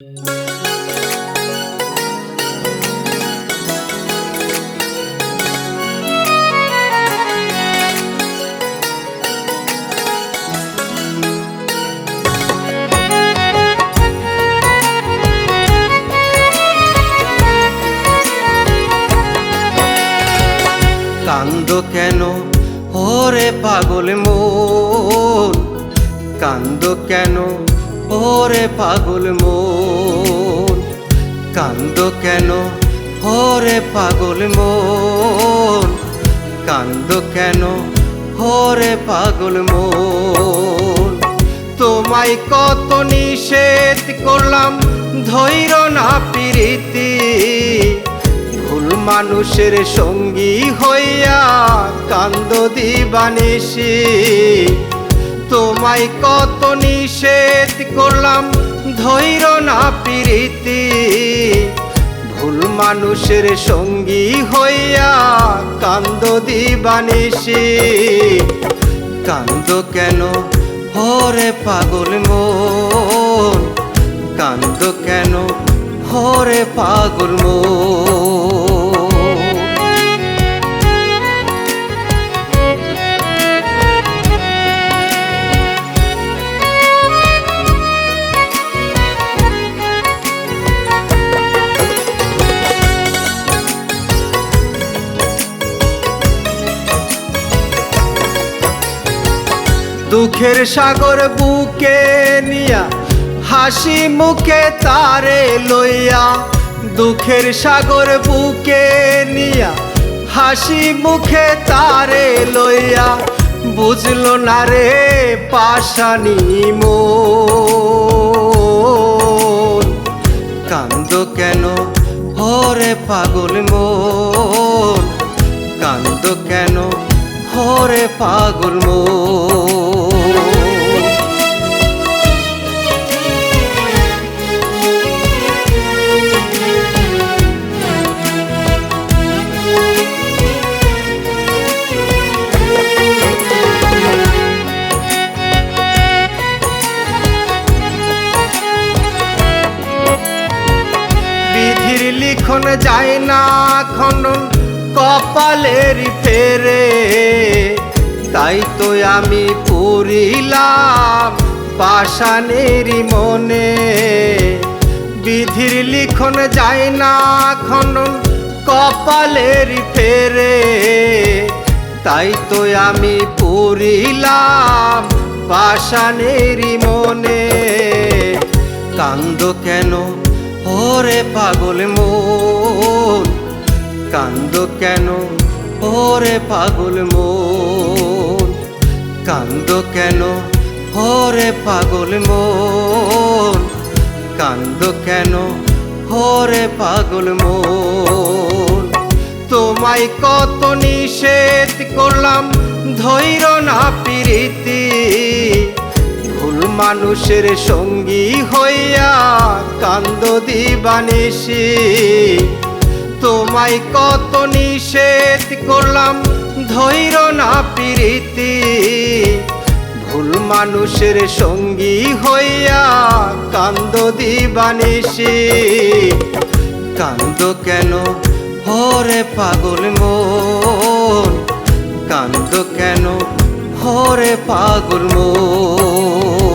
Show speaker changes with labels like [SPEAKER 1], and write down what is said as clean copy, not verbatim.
[SPEAKER 1] কান্দো কেন ওরে পাগল মন, কান্দো কেন ওরে পাগল মন, কান্দো কেন ওরে পাগল মন, কান্দো কেন ওরে পাগল মন। তোমায় কত নিষেধ করলাম ধৈর্য না প্রীতি, ভুল মানুষের সঙ্গী হইয়া কান্দো দিবানিশি। তোমায় কত নিষেধ করলাম ধৈর্য না প্রীতি, ভুল মানুষের সঙ্গী হইয়া কান্দো দিবানিশি। কান্দো কেন ওরে পাগল মন, কান্দো কেন ওরে পাগল মন। দুঃখের সাগর বুকে নিয়া হাসি মুখে তারে লইয়া, দুঃখের সাগর বুকে নিয়া হাসি মুখে তারে লইয়া, বুঝলো না রে পাষাণী মন। কান্দো কেন ওরে পাগল মন, কান্দো কেন ওরে পাগল মন। বিধির লিখন যায় না খনন কপালের ফেরে, তাই তো আমি পড়িলাম পাষাণের মনে। বিধির লিখন যায় না খনন কপালের ফেরে, তাই তো আমি পড়িলাম পাষাণের মনে। কান্দো কেন ওরে পাগল মন, কান্দো কেন ওরে পাগল মন, কান্দো কেন ওরে পাগল মন, কান্দো কেন ওরে পাগল মন। তোমায় কত নিষেধ করলাম ধৈর্য না প্রীতি, ভুল মানুষের সঙ্গী হইয়া কান্দো দিবানিশি। তোমায় কত নিষেধ করলাম ধৈর্য না প্রীতি, ভুল মানুষের সঙ্গী হইয়া কান্দো দিবানিশি। কান্দো কেন ওরে পাগল মন, কান্দো কেন ওরে পাগল মন।